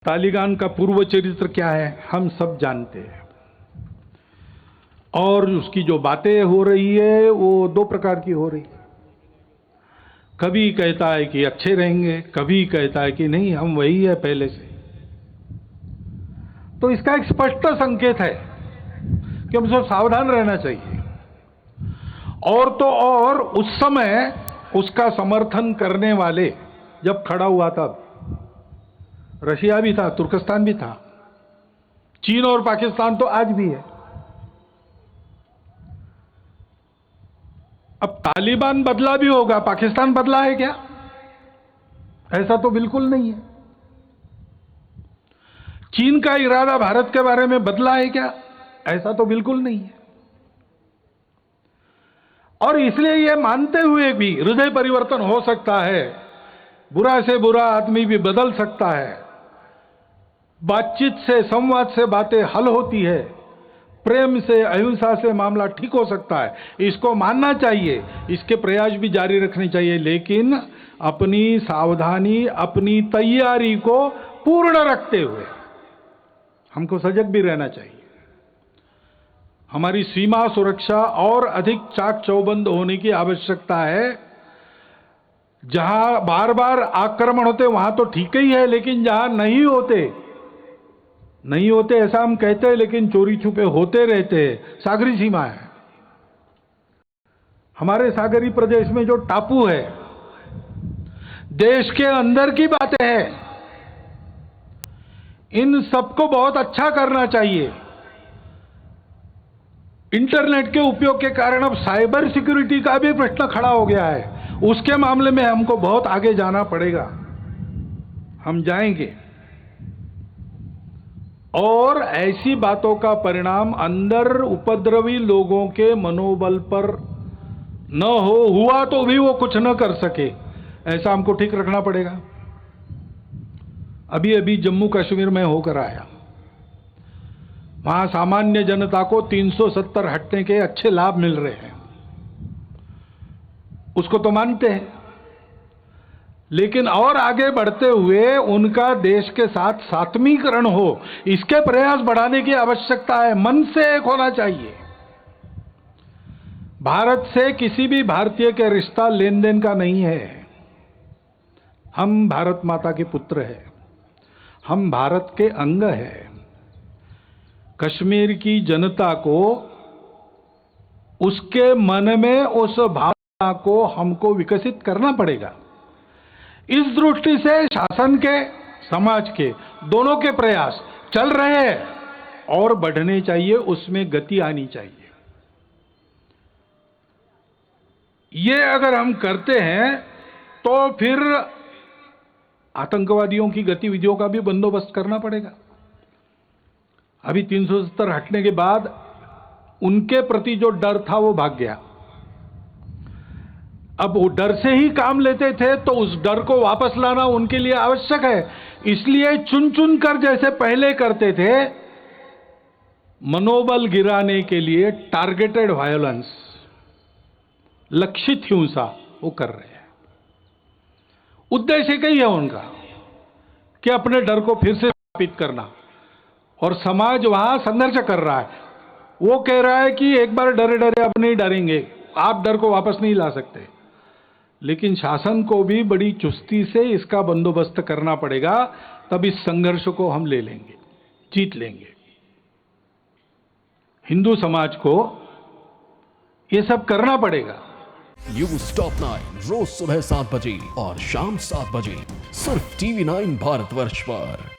तालिबान का पूर्व चरित्र क्या है हम सब जानते हैं, और उसकी जो बातें हो रही है वो दो प्रकार की हो रही है। कभी कहता है कि अच्छे रहेंगे, कभी कहता है कि नहीं हम वही है पहले से। तो इसका एक स्पष्ट संकेत है कि हम सब सावधान रहना चाहिए। और तो और उस समय उसका समर्थन करने वाले जब खड़ा हुआ तब रशिया भी था, तुर्कस्तान भी था, चीन और पाकिस्तान तो आज भी है। अब तालिबान बदला भी होगा, पाकिस्तान बदला है क्या? ऐसा तो बिल्कुल नहीं है। चीन का इरादा भारत के बारे में बदला है क्या? ऐसा तो बिल्कुल नहीं है। और इसलिए यह मानते हुए भी हृदय परिवर्तन हो सकता है, बुरा से बुरा आदमी भी बदल सकता है, बातचीत से संवाद से बातें हल होती है, प्रेम से अहिंसा से मामला ठीक हो सकता है, इसको मानना चाहिए, इसके प्रयास भी जारी रखने चाहिए, लेकिन अपनी सावधानी अपनी तैयारी को पूर्ण रखते हुए हमको सजग भी रहना चाहिए। हमारी सीमा सुरक्षा और अधिक चाक चौबंद होने की आवश्यकता है। जहां बार बार आक्रमण होते वहां तो ठीक ही है, लेकिन जहां नहीं होते ऐसा हम कहते हैं, लेकिन चोरी छुपे होते रहते हैं। सागरी सीमा है, हमारे सागरी प्रदेश में जो टापू है, देश के अंदर की बातें हैं, इन सबको बहुत अच्छा करना चाहिए। इंटरनेट के उपयोग के कारण अब साइबर सिक्योरिटी का भी प्रश्न खड़ा हो गया है। उसके मामले में हमको बहुत आगे जाना पड़ेगा, हम जाएंगे। और ऐसी बातों का परिणाम अंदर उपद्रवी लोगों के मनोबल पर न हुआ तो भी वो कुछ न कर सके, ऐसा हमको ठीक रखना पड़ेगा। अभी अभी जम्मू कश्मीर में होकर आया, वहां सामान्य जनता को 370 हटने के अच्छे लाभ मिल रहे हैं, उसको तो मानते हैं, लेकिन और आगे बढ़ते हुए उनका देश के साथ सात्मीकरण हो, इसके प्रयास बढ़ाने की आवश्यकता है। मन से एक होना चाहिए। भारत से किसी भी भारतीय के रिश्ता लेन देन का नहीं है। हम भारत माता के पुत्र हैं, हम भारत के अंग हैं। कश्मीर की जनता को, उसके मन में उस भावना को हमको विकसित करना पड़ेगा। इस दृष्टि से शासन के, समाज के, दोनों के प्रयास चल रहे हैं और बढ़ने चाहिए, उसमें गति आनी चाहिए। ये अगर हम करते हैं तो फिर आतंकवादियों की गतिविधियों का भी बंदोबस्त करना पड़ेगा। अभी 370 हटने के बाद उनके प्रति जो डर था वो भाग गया। अब वो डर से ही काम लेते थे, तो उस डर को वापस लाना उनके लिए आवश्यक है। इसलिए चुन चुन कर जैसे पहले करते थे, मनोबल गिराने के लिए टारगेटेड वायलेंस, लक्षित हिंसा वो कर रहे हैं। उद्देश्य कई है उनका कि अपने डर को फिर से स्थापित करना, और समाज वहां संघर्ष कर रहा है। वो कह रहा है कि एक बार डरे डरे अब नहीं डरेंगे, आप डर को वापस नहीं ला सकते। लेकिन शासन को भी बड़ी चुस्ती से इसका बंदोबस्त करना पड़ेगा, तब इस संघर्ष को हम ले लेंगे, जीत लेंगे। हिंदू समाज को ये सब करना पड़ेगा। न्यूज़ टॉप 9 रोज सुबह 7 बजे और शाम 7 बजे सिर्फ TV9 भारतवर्ष पर।